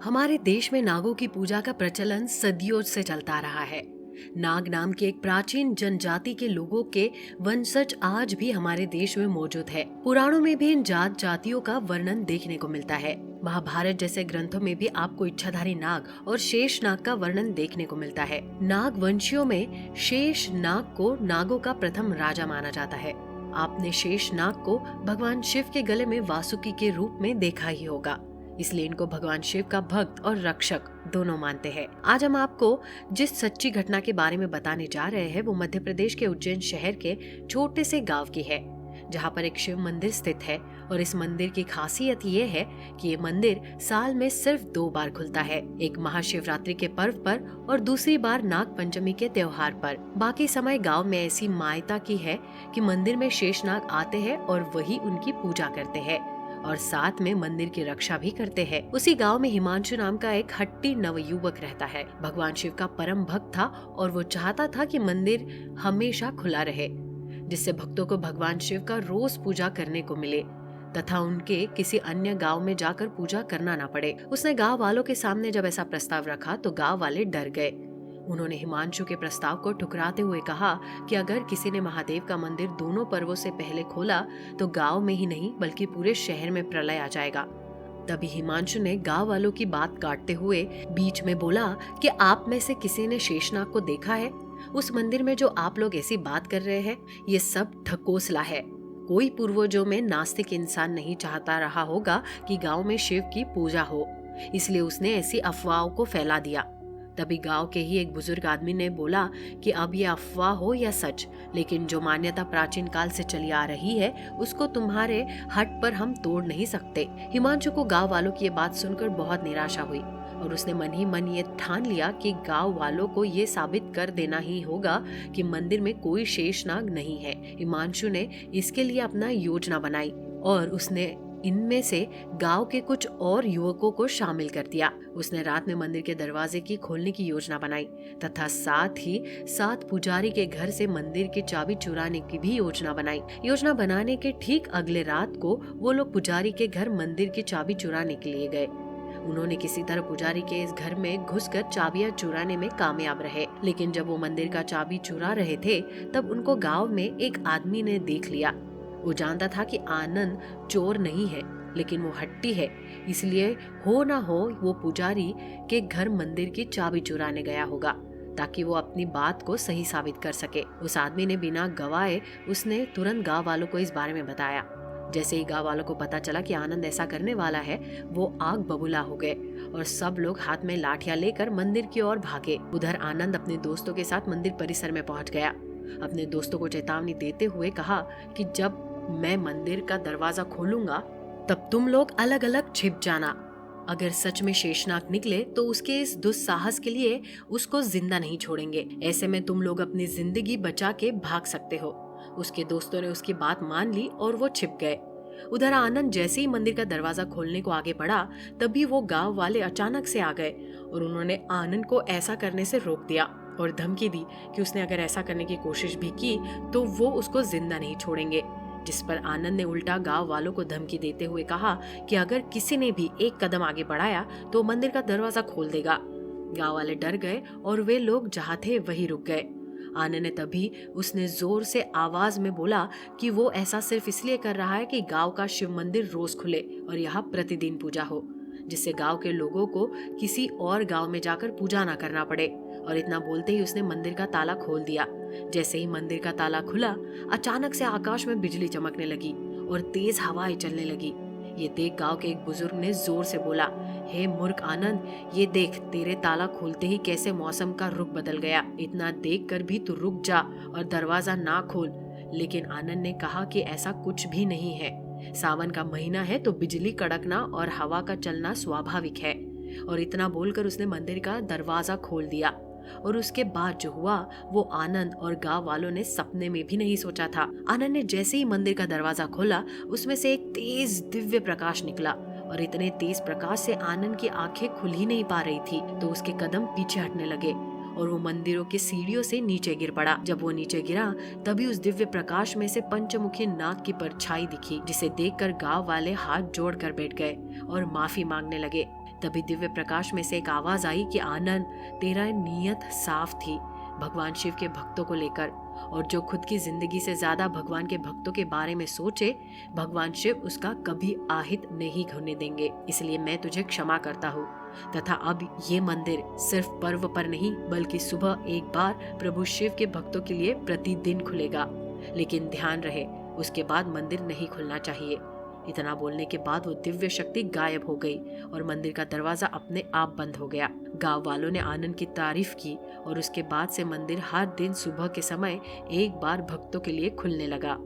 हमारे देश में नागों की पूजा का प्रचलन सदियों से चलता रहा है। नाग नाम की एक प्राचीन जनजाति के लोगों के वंशज आज भी हमारे देश में मौजूद है। पुराणों में भी इन जात जातियों का वर्णन देखने को मिलता है। महाभारत जैसे ग्रंथों में भी आपको इच्छाधारी नाग और शेष नाग का वर्णन देखने को मिलता है। नाग वंशियों में शेष नाग को नागों का प्रथम राजा माना जाता है। आपने शेष नाग को भगवान शिव के गले में वासुकी के रूप में देखा ही होगा, इसलिए इनको भगवान शिव का भक्त और रक्षक दोनों मानते हैं। आज हम आपको जिस सच्ची घटना के बारे में बताने जा रहे हैं वो मध्य प्रदेश के उज्जैन शहर के छोटे से गांव की है, जहां पर एक शिव मंदिर स्थित है। और इस मंदिर की खासियत ये है कि ये मंदिर साल में सिर्फ 2 बार खुलता है, एक महाशिवरात्रि के पर्व पर और दूसरी बार नाग पंचमी के त्योहार पर। बाकी समय गांव में ऐसी मान्यता की है कि मंदिर में शेषनाग आते हैं और वही उनकी पूजा करते हैं और साथ में मंदिर की रक्षा भी करते हैं। उसी गांव में हिमांशु नाम का एक हट्टी नवयुवक रहता है। भगवान शिव का परम भक्त था और वो चाहता था कि मंदिर हमेशा खुला रहे, जिससे भक्तों को भगवान शिव का रोज पूजा करने को मिले तथा उनके किसी अन्य गांव में जाकर पूजा करना ना पड़े। उसने गांव वालों के सामने जब ऐसा प्रस्ताव रखा तो गांव वाले डर गए। उन्होंने हिमांशु के प्रस्ताव को ठुकराते हुए कहा कि अगर किसी ने महादेव का मंदिर दोनों पर्वों से पहले खोला तो गांव में ही नहीं बल्कि पूरे शहर में प्रलय आ जाएगा। तभी हिमांशु ने गांव वालों की बात काटते हुए बीच में बोला कि आप में से किसी ने शेषनाग को देखा है? उस मंदिर में जो आप लोग ऐसी बात कर रहे हैं ये सब ढकोसला है। कोई पूर्वजों में नास्तिक इंसान नहीं चाहता रहा होगा कि गांव में शिव की पूजा हो, इसलिए उसने ऐसी अफवाहों को फैला दिया। तभी गांव के ही एक बुजुर्ग आदमी ने बोला कि अब ये अफवाह हो या सच, लेकिन जो मान्यता प्राचीन काल से चली आ रही है उसको तुम्हारे हट पर हम तोड़ नहीं सकते। हिमांशु को गांव वालों की ये बात सुनकर बहुत निराशा हुई और उसने मन ही मन ये ठान लिया कि गांव वालों को ये साबित कर देना ही होगा कि मंदिर में कोई शेषनाग नहीं है। हिमांशु ने इसके लिए अपना योजना बनाई और उसने इनमें से गांव के कुछ और युवकों को शामिल कर दिया। उसने रात में मंदिर के दरवाजे की खोलने की योजना बनाई तथा साथ ही 7 पुजारी के घर से मंदिर की चाबी चुराने की भी योजना बनाई। योजना बनाने के ठीक अगले रात को वो लोग पुजारी के घर मंदिर की चाबी चुराने के लिए गए। उन्होंने किसी तरह पुजारी के इस घर में घुसकर चाबियां चुराने में कामयाब रहे, लेकिन जब वो मंदिर का चाबी चुरा रहे थे तब उनको गाँव में एक आदमी ने देख लिया। वो जानता था कि आनंद चोर नहीं है, लेकिन वो हट्टी है, इसलिए हो ना हो वो पुजारी के घर मंदिर की चाबी चुराने गया होगा ताकि वो अपनी बात को सही साबित कर सके। उस आदमी ने बिना गवाए उसने तुरंत गांव वालों को इस बारे में बताया। जैसे ही गांव वालों को पता चला कि आनंद ऐसा करने वाला है, वो आग बबूला हो गए और सब लोग हाथ में लाठियां लेकर मंदिर की ओर भागे। उधर आनंद अपने दोस्तों के साथ मंदिर परिसर में पहुंच गया। अपने दोस्तों को चेतावनी देते हुए कहा कि जब मैं मंदिर का दरवाजा खोलूंगा तब तुम लोग अलग अलग छिप जाना। अगर सच में शेषनाग निकले तो उसके इस दुस्साहस के लिए उसको जिंदा नहीं छोड़ेंगे। ऐसे में तुम लोग अपनी जिंदगी बचा के भाग सकते हो। उसके दोस्तों ने उसकी बात मान ली और वो छिप गए। उधर आनंद जैसे ही मंदिर का दरवाजा खोलने को आगे बढ़ा तभी वो गांव वाले अचानक से आ गए और उन्होंने आनंद को ऐसा करने से रोक दिया और धमकी दी कि उसने अगर ऐसा करने की कोशिश भी की तो वो उसको जिंदा नहीं छोड़ेंगे। जिस पर आनंद ने उल्टा गांव वालों को धमकी देते हुए कहा कि अगर किसी ने भी एक कदम आगे बढ़ाया तो मंदिर का दरवाजा खोल देगा। गांव वाले डर गए और वे लोग जहाँ थे वहीं रुक गए। आनंद ने तभी उसने जोर से आवाज में बोला कि वो ऐसा सिर्फ इसलिए कर रहा है कि गांव का शिव मंदिर रोज खुले और यहाँ प्रतिदिन पूजा हो, जिससे गांव के लोगों को किसी और गांव में जाकर पूजा ना करना पड़े। और इतना बोलते ही उसने मंदिर का ताला खोल दिया। जैसे ही मंदिर का ताला खुला अचानक से आकाश में बिजली चमकने लगी और तेज हवाएं चलने लगी। ये देख गांव के एक बुजुर्ग ने जोर से बोला, हे मूर्ख आनंद, ये देख तेरे ताला खुलते ही कैसे मौसम का रुख बदल गया। इतना देख कर भी तू रुक जा और दरवाजा ना खोल। लेकिन आनंद ने कहा कि ऐसा कुछ भी नहीं है। सावन का महीना है तो बिजली कड़कना और हवा का चलना स्वाभाविक है। और इतना बोलकर उसने मंदिर का दरवाजा खोल दिया। और उसके बाद जो हुआ वो आनंद और गांव वालों ने सपने में भी नहीं सोचा था। आनंद ने जैसे ही मंदिर का दरवाजा खोला उसमें से एक तेज दिव्य प्रकाश निकला और इतने तेज प्रकाश से आनंद की आंखें खुल ही नहीं पा रही थी तो उसके कदम पीछे हटने लगे और वो मंदिरों की सीढ़ियों से नीचे गिर पड़ा। जब वो नीचे गिरा तभी उस दिव्य प्रकाश में से पंचमुखी नाग की परछाई दिखी, जिसे देखकर गांव वाले हाथ जोड़कर बैठ गए और माफी मांगने लगे। तभी दिव्य प्रकाश में से एक आवाज आई कि आनंद, तेरा नीयत साफ थी भगवान शिव के भक्तों को लेकर, और जो खुद की जिंदगी से ज्यादा भगवान के भक्तों के बारे में सोचे, भगवान शिव उसका कभी आहित नहीं होने देंगे। इसलिए मैं तुझे क्षमा करता हूँ तथा अब ये मंदिर सिर्फ पर्व पर नहीं बल्कि सुबह एक बार प्रभु शिव के भक्तों के लिए प्रतिदिन खुलेगा। लेकिन ध्यान रहे, उसके बाद मंदिर नहीं खुलना चाहिए। इतना बोलने के बाद वो दिव्य शक्ति गायब हो गई और मंदिर का दरवाजा अपने आप बंद हो गया। गांव वालों ने आनंद की तारीफ की और उसके बाद से मंदिर हर दिन सुबह के समय एक बार भक्तों के लिए खुलने लगा।